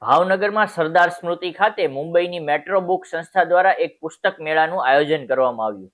ભાવનગરમાં સરદાર સ્મૃતિ ખાતે મુંબઈની મેટ્રો બુક સંસ્થા દ્વારા એક પુસ્તક મેળાનું આયોજન કરવામાં આવ્યું.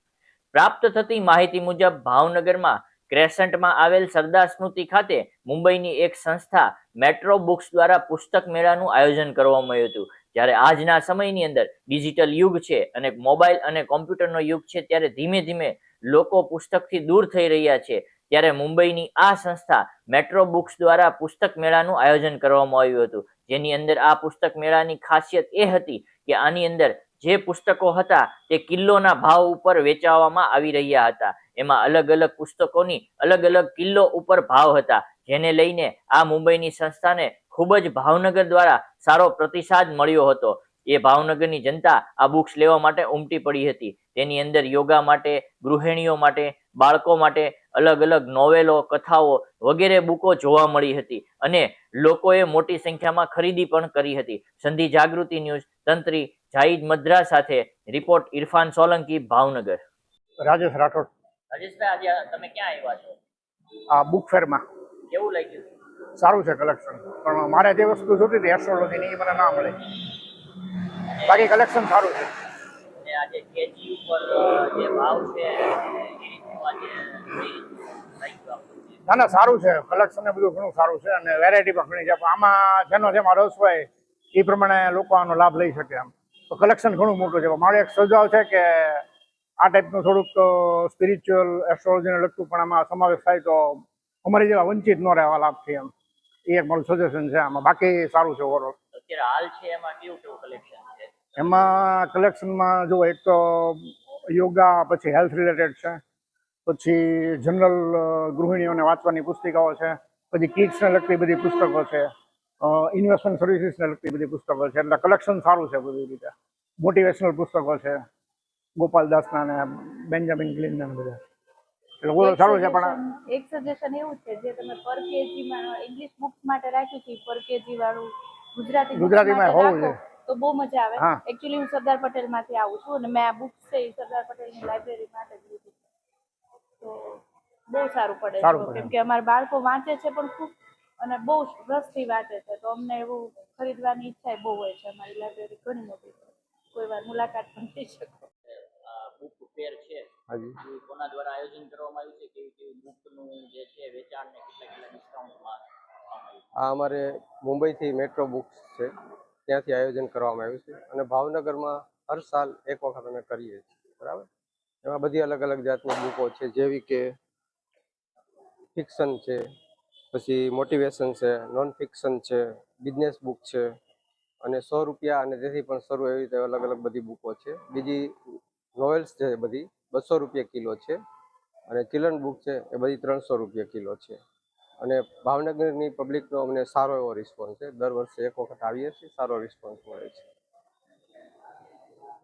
પ્રાપ્ત થતી માહિતી મુજબ ભાવનગરમાં ક્રેસન્ટમાં આવેલ સરદાર સ્મૃતિ ખાતે મુંબઈની એક સંસ્થા મેટ્રો બુક્સ દ્વારા પુસ્તક મેળાનું આયોજન કરવામાં આવ્યું હતું. જ્યારે આજના સમયની અંદર ડિજિટલ યુગ છે અને મોબાઈલ અને કોમ્પ્યુટરનો યુગ છે, ત્યારે ધીમે ધીમે લોકો પુસ્તકથી દૂર થઈ રહ્યા છે. ત્યારે મુંબઈની આ સંસ્થા મેટ્રો બુક્સ દ્વારા પુસ્તક મેળાનું આયોજન કરવામાં આવ્યું હતું, જેની અંદર આ પુસ્તક મેળાની ખાસિયત એ હતી કે આની અંદર જે પુસ્તકો હતા તે કિલ્લોના ભાવ ઉપર વેચાવામાં આવી રહ્યા હતા. એમાં અલગ અલગ પુસ્તકોની અલગ અલગ કિલ્લો ઉપર ભાવ હતા, જેને લઈને આ મુંબઈની સંસ્થાને ખૂબ જ ભાવનગર દ્વારા સારો પ્રતિસાદ મળ્યો હતો. એ ભાવનગરની જનતા આ બુક્સ લેવા માટે ઉમટી પડી હતી. તેની અંદર યોગા માટે, ગૃહિણીઓ માટે, બાળકો માટે અલગ અલગ નોવેલો, કથાઓ વગેરે બુકો જોવા મળી હતી અને લોકોએ મોટી સંખ્યામાં ખરીદી પણ કરી હતી. સંધિ જાગૃતિ ન્યૂઝ તંત્રી જાહિદ મદ્રા સાથે રિપોર્ટ ઇરફાન સોલંકી, ભાવનગર. રાજેશ રાઠોડ. રાજેશભાઈ, આજે તમે ક્યાં આવ્યા છો? આ બુક ફેરમાં. કેવું લાગ્યું? સારું છે કલેક્શન, પણ મારે જે વસ્તુ જોતી હતી એસ્ટ્રોલોજીની એ મને ના મળે. બાકી કલેક્શન સારું છે. અને આજે કેજી ઉપર જે ભાવ છે એ રીતનું આજે ના ના સારું છે, કલેક્શન ને બધું ઘણું સારું છે અને વેરાયટી પણ ઘણી છે. પણ આમાં જેનો જેમાં રસ હોય એ પ્રમાણે લોકો આનો લાભ લઈ શકે. આમ તો કલેક્શન ઘણું મોટું છે. મારો એક સુઝાવ છે કે આ ટાઈપનું થોડુંક સ્પિરિચ્યુઅલ એસ્ટ્રોલોજીને લગતું પણ આમાં સમાવેશ થાય તો અમારી જેવા વંચિત ન રહેવા લાભથી. એમ એ એક મારું સજેશન છે આમાં. બાકી સારું છે ઓવરઓલ. અત્યારે હાલ છે એમાં કેવું કલેક્શન છે? એમાં કલેક્શનમાં જો એક તો યોગા, પછી હેલ્થ રિલેટેડ છે, પછી જનરલ ગૃહિણીઓને વાંચવાની પુસ્તિકાઓ છે, પછી કિડ્સને લગતી બધી પુસ્તકો છે, ઇન્વેસ્ટમેન્ટ સર્વિસીસને લગતી બધી પુસ્તકો છે. એટલે કલેક્શન સારું છે બધી રીતે. મોટિવેશનલ પુસ્તકો છે, ગોપાલ દાસના ને બેન્જામિન ગ્લિનના બધા. એટલે ઓવરઓલ સારું છે. પણ એક સજેશન એવું છે જે તમે પર કેજીમાં ઇંગ્લિશ બુક્સ માટે રાખ્યું છે, પર કેજી વાળું ગુજરાતીમાં હોવું જોઈએ તો બહુ મજા આવે. હા. એકચ્યુઅલી હું સરદાર પટેલ માંથી આવું છું અને મેં આ બુક્સ છે એ સરદાર પટેલની લાઇબ્રેરી માટે જ લીધી, તો બહુ સારું પડે છે. કેમ કે અમારા બાળકો વાંચે છે પણ ખૂબ, અને બહુ રસથી વાંચે છે, તો અમને એવું ખરીદવાની ઈચ્છા બહુ હોય છે. અમારી લાઇબ્રેરી ઘણી મોટી છે, કોઈ વાર મુલાકાત પણ લઈ શકો. બુક ફેર છે, કોના દ્વારા આયોજન કરવામાં આવ્યું છે? કેવી કેવી બુકનું જે છે વેચાણ ને કેટલા ડિસ્કાઉન્ટમાં? આ અમારે મુંબઈથી મેટ્રો બુક્સ છે, ત્યાંથી આયોજન કરવામાં આવ્યું છે અને ભાવનગરમાં હર સાલ એક વખત અમે કરીએ છીએ. બરાબર. એમાં બધી અલગ અલગ જાતની બુકો છે, જેવી કે ફિક્શન છે, પછી મોટિવેશન છે, નોન ફિક્શન છે, બિઝનેસ બુક છે અને 100 રૂપિયા અને તેથી પણ શરૂ એવી રીતે અલગ અલગ બધી બુકો છે. બીજી નોવેલ્સ છે બધી 200 રૂપિયા કિલો છે અને ચિલ્ડ્રન બુક છે એ બધી 300 રૂપિયા કિલો છે. અને ભાવનગરની પબ્લિકનો અમને સારો એવો રિસ્પોન્સ છે. દર વર્ષે એક વખત આવીએ છીએ, સારો રિસ્પોન્સ મળે છે.